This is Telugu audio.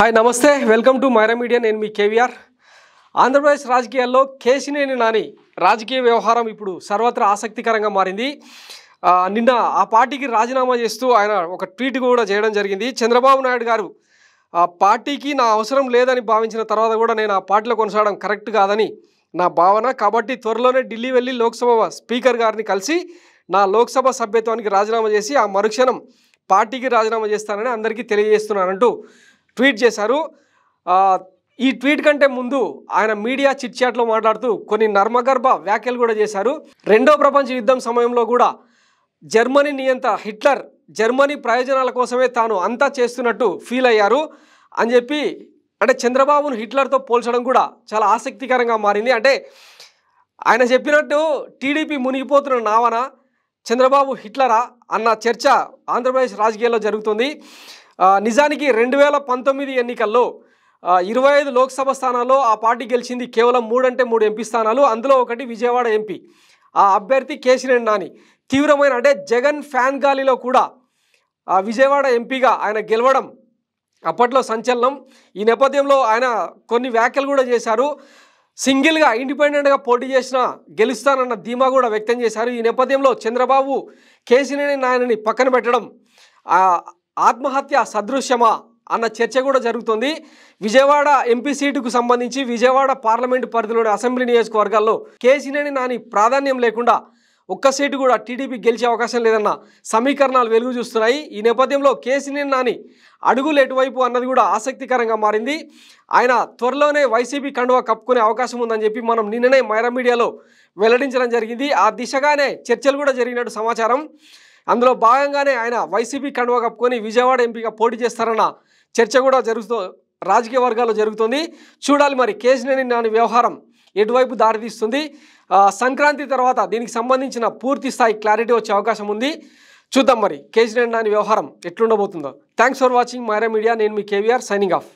హాయ్ నమస్తే వెల్కమ్ టు మైరా మీడియా నేను మీ కేవీఆర్ ఆంధ్రప్రదేశ్ రాజకీయాల్లో కేశినేని నాని రాజకీయ వ్యవహారం ఇప్పుడు సర్వత్రా ఆసక్తికరంగా మారింది నిన్న ఆ పార్టీకి రాజీనామా చేస్తూ ఆయన ఒక ట్వీట్ కూడా చేయడం జరిగింది చంద్రబాబు నాయుడు గారు ఆ పార్టీకి నా అవసరం లేదని భావించిన తర్వాత కూడా నేను ఆ పార్టీలో కొనసాగడం కరెక్ట్ కాదని నా భావన కాబట్టి త్వరలోనే ఢిల్లీ వెళ్ళి లోక్సభ స్పీకర్ గారిని కలిసి నా లోక్సభ సభ్యత్వానికి రాజీనామా చేసి ఆ మరుక్షణం పార్టీకి రాజీనామా చేస్తానని అందరికీ తెలియజేస్తున్నానంటూ ట్వీట్ చేశారు ఈ ట్వీట్ కంటే ముందు ఆయన మీడియా చిట్ చాట్లో మాట్లాడుతూ కొన్ని నర్మగర్భ వ్యాఖ్యలు కూడా చేశారు రెండో ప్రపంచ యుద్ధం సమయంలో కూడా జర్మనీ నియంత హిట్లర్ జర్మనీ ప్రయోజనాల కోసమే తాను అంతా చేస్తున్నట్టు ఫీల్ అయ్యారు అని చెప్పి అంటే చంద్రబాబును హిట్లర్తో పోల్చడం కూడా చాలా ఆసక్తికరంగా మారింది అంటే ఆయన చెప్పినట్టు టీడీపీ మునిగిపోతున్న నావన చంద్రబాబు హిట్లరా అన్న చర్చ ఆంధ్రప్రదేశ్ రాజకీయాల్లో జరుగుతుంది నిజానికి 2019 ఎన్నికల్లో 25 లోక్సభ స్థానాల్లో ఆ పార్టీ గెలిచింది కేవలం 3 అంటే 3 ఎంపీ స్థానాలు అందులో ఒకటి విజయవాడ ఎంపీ ఆ అభ్యర్థి కేశినేని నాని తీవ్రమైన అంటే జగన్ ఫ్యాన్ గాలిలో కూడా విజయవాడ ఎంపీగా ఆయన గెలవడం అప్పట్లో సంచలనం ఈ నేపథ్యంలో ఆయన కొన్ని వ్యాఖ్యలు కూడా చేశారు సింగిల్గా ఇండిపెండెంట్గా పోటీ చేసిన గెలుస్తానన్న ధీమా కూడా వ్యక్తం చేశారు ఈ నేపథ్యంలో చంద్రబాబు కేశినేని నానిని పక్కన పెట్టడం ఆత్మహత్య సదృశ్యమా అన్న చర్చ కూడా జరుగుతుంది విజయవాడ ఎంపీ సీటుకు సంబంధించి విజయవాడ పార్లమెంటు పరిధిలోని అసెంబ్లీ నియోజకవర్గాల్లో కేశినేని నాని ప్రాధాన్యం లేకుండా ఒక్క సీటు కూడా టీడీపీ గెలిచే అవకాశం లేదన్న సమీకరణాలు వెలుగు చూస్తున్నాయి ఈ నేపథ్యంలో కేశినేని నాని అడుగులు ఎటువైపు అన్నది కూడా ఆసక్తికరంగా మారింది ఆయన త్వరలోనే వైసీపీ కండువా కప్పుకునే అవకాశం ఉందని చెప్పి మనం నిన్ననే మైరా మీడియాలో వెల్లడించడం జరిగింది ఆ దిశగానే చర్చలు కూడా జరిగినట్టు సమాచారం అందులో భాగంగానే ఆయన వైసీపీ కండువా కప్పుకొని విజయవాడ ఎంపీగా పోటీ చేస్తారన్న చర్చ కూడా రాజకీయ వర్గాల్లో జరుగుతుంది చూడాలి మరి కేశినేని నాని వ్యవహారం ఎటువైపు దారితీస్తుంది సంక్రాంతి తర్వాత దీనికి సంబంధించిన పూర్తి స్థాయి క్లారిటీ వచ్చే అవకాశం ఉంది చూద్దాం మరి కేశినేని నాని వ్యవహారం ఎట్లుండబోతుందో thanks for watching Myra Media నేను మీ కేవీఆర్ సైనింగ్ ఆఫ్